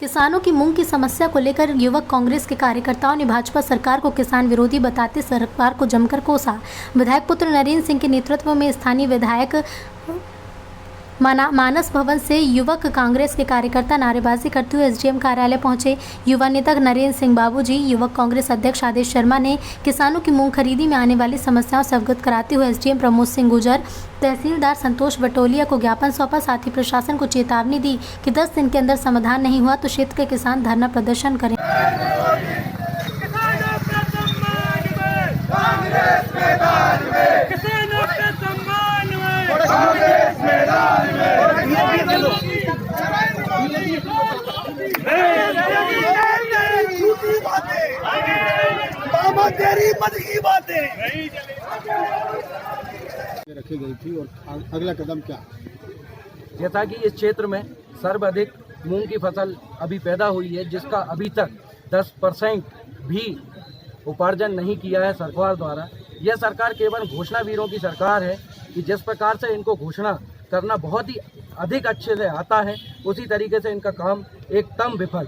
किसानों की मूंग की समस्या को लेकर युवक कांग्रेस के कार्यकर्ताओं ने भाजपा सरकार को किसान विरोधी बताते सरकार को जमकर कोसा। विधायक पुत्र नरेंद्र सिंह के नेतृत्व में स्थानीय विधायक मानस भवन से युवक कांग्रेस के कार्यकर्ता नारेबाजी करते हुए एसडीएम कार्यालय पहुंचे। युवा नेता नरेंद्र सिंह बाबूजी, युवक कांग्रेस अध्यक्ष आदेश शर्मा ने किसानों की मूंग खरीदी में आने वाली समस्याओं से अवगत कराते हुए एसडीएम प्रमोद सिंह गुर्जर, तहसीलदार संतोष बटोलिया को ज्ञापन सौंपा। साथ ही प्रशासन को चेतावनी दी कि 10 दिन के अंदर समाधान नहीं हुआ तो क्षेत्र के किसान धरना प्रदर्शन करें। तेरी मत की बातें रखी गई थी और अगला कदम क्या? जैसा कि इस क्षेत्र में सर्वाधिक मूंग की फसल अभी पैदा हुई है, जिसका अभी तक 10% भी उपार्जन नहीं किया है सरकार द्वारा। यह सरकार केवल घोषणावीरों की सरकार है कि जिस प्रकार से इनको घोषणा करना बहुत ही अधिक अच्छे से आता है, उसी तरीके से इनका काम एकदम विफल।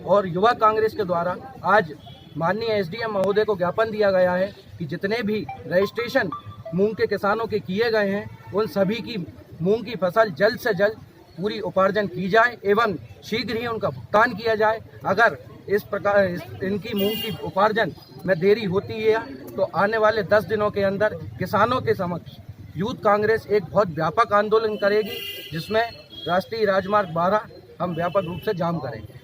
और युवा कांग्रेस के द्वारा आज माननीय एसडीएम महोदय को ज्ञापन दिया गया है कि जितने भी रजिस्ट्रेशन मूंग के किसानों के किए गए हैं, उन सभी की मूंग की फसल जल्द से जल्द पूरी उपार्जन की जाए एवं शीघ्र ही उनका भुगतान किया जाए। अगर इस प्रकार इनकी मूंग की उपार्जन में देरी होती है तो आने वाले 10 दिनों के अंदर किसानों के समक्ष यूथ कांग्रेस एक बहुत व्यापक आंदोलन करेगी, जिसमें राष्ट्रीय राजमार्ग 12 हम व्यापक रूप से जाम करेंगे।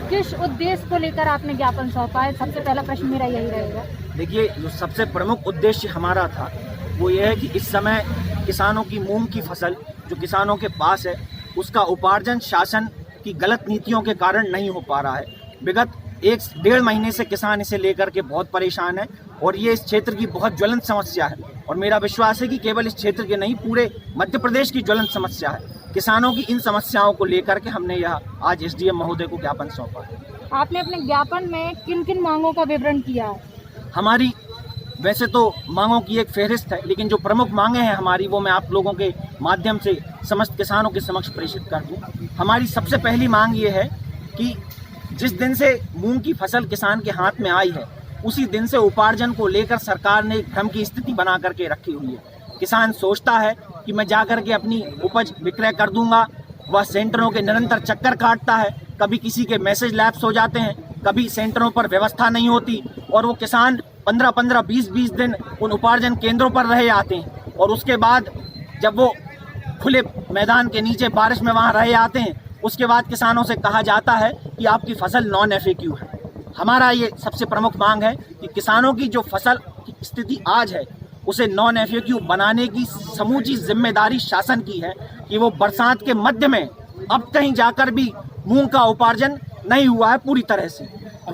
किस उद्देश्य को लेकर आपने ज्ञापन सौंपा है? सबसे पहला प्रश्न मेरा यही रहेगा। देखिए, जो सबसे प्रमुख उद्देश्य हमारा था वो ये है कि इस समय किसानों की मूंग की फसल जो किसानों के पास है, उसका उपार्जन शासन की गलत नीतियों के कारण नहीं हो पा रहा है। विगत 1-1.5 महीने से किसान इसे लेकर के बहुत परेशान है और ये इस क्षेत्र की बहुत ज्वलंत समस्या है। और मेरा विश्वास है कि केवल इस क्षेत्र के नहीं, पूरे मध्य प्रदेश की ज्वलंत समस्या है। किसानों की इन समस्याओं को लेकर के हमने यह आज एसडीएम महोदय को ज्ञापन सौंपा है। आपने अपने ज्ञापन में किन किन मांगों का विवरण किया है? हमारी वैसे तो मांगों की एक फहरिस्त है, लेकिन जो प्रमुख मांगे हैं हमारी, वो मैं आप लोगों के माध्यम से समस्त किसानों के समक्ष प्रेषित कर दूं। हमारी सबसे पहली मांग ये है कि जिस दिन से मूंग की फसल किसान के हाथ में आई है, उसी दिन से उपार्जन को लेकर सरकार ने एक भ्रम की स्थिति बना करके रखी हुई है। किसान सोचता है कि मैं जाकर के अपनी उपज विक्रय कर दूंगा। वह सेंटरों के निरंतर चक्कर काटता है, कभी किसी के मैसेज लैप्स हो जाते हैं, कभी सेंटरों पर व्यवस्था नहीं होती और वो किसान 15-15, 20-20 दिन उन उपार्जन केंद्रों पर रहे आते हैं। और उसके बाद जब वो खुले मैदान के नीचे बारिश में वहाँ रहे आते हैं, उसके बाद किसानों से कहा जाता है कि आपकी फसल नॉन एफएक्यू है। हमारा ये सबसे प्रमुख मांग है कि किसानों की जो फसल की स्थिति आज है, उसे नॉन एफएक्यू बनाने की समूची जिम्मेदारी शासन की है कि वो बरसात के मध्य में अब कहीं जाकर भी मूंग का उपार्जन नहीं हुआ है पूरी तरह से।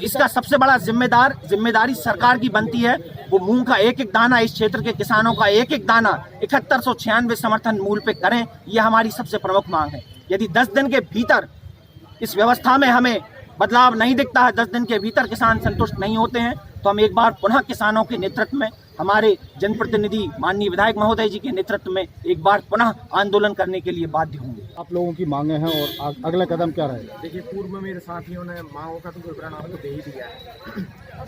इसका सबसे बड़ा जिम्मेदारी सरकार की बनती है। वो मूंग का एक एक दाना, इस क्षेत्र के किसानों का एक एक दाना 7196 समर्थन मूल्य पे करें, ये हमारी सबसे प्रमुख मांग है। यदि 10 दिन के भीतर इस व्यवस्था में हमें बदलाव नहीं दिखता है, 10 दिन के भीतर किसान संतुष्ट नहीं होते हैं, तो हम एक बार पुनः किसानों के नेतृत्व में, हमारे जनप्रतिनिधि माननीय विधायक महोदय जी के नेतृत्व में एक बार पुनः आंदोलन करने के लिए बाध्य होंगे। आप लोगों की मांगे हैं और अगला कदम क्या रहेगा? देखिए, पूर्व में मेरे साथियों ने मांगों का तो विवरण आपको दे ही दिया है।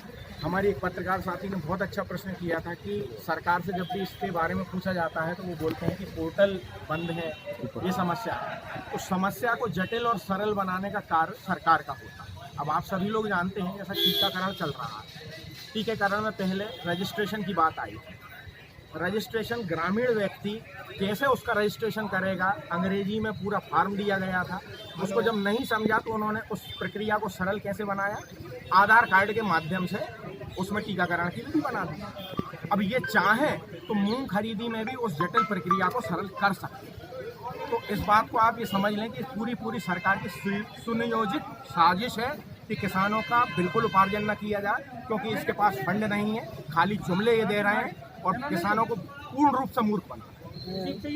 हमारी एक पत्रकार साथी ने बहुत अच्छा प्रश्न किया था कि सरकार से जब भी इसके बारे में पूछा जाता है तो वो बोलते हैं कि पोर्टल बंद है, ये समस्या है। उस समस्या को जटिल और सरल बनाने का कार्य सरकार का होता है। अब आप सभी लोग जानते हैं, जैसा टीकाकरण चल रहा है, टीकाकरण में पहले रजिस्ट्रेशन की बात आई थी। रजिस्ट्रेशन ग्रामीण व्यक्ति कैसे उसका रजिस्ट्रेशन करेगा, अंग्रेजी में पूरा फॉर्म दिया गया था। उसको जब नहीं समझा तो उन्होंने उस प्रक्रिया को सरल कैसे बनाया, आधार कार्ड के माध्यम से उसमें टीकाकरण की विधि बना दी। अब ये चाहें तो मूंग खरीदी में भी उस जटिल प्रक्रिया को सरल कर सकते हैं। तो इस बात को आप ये समझ लें कि पूरी सरकार की सुनियोजित साजिश है कि किसानों का बिल्कुल उपार्जन न किया जाए, क्योंकि इसके पास फंड नहीं है, खाली जुमले ये दे रहे हैं और किसानों को पूर्ण रूप से मूर्ख बना रहे हैं।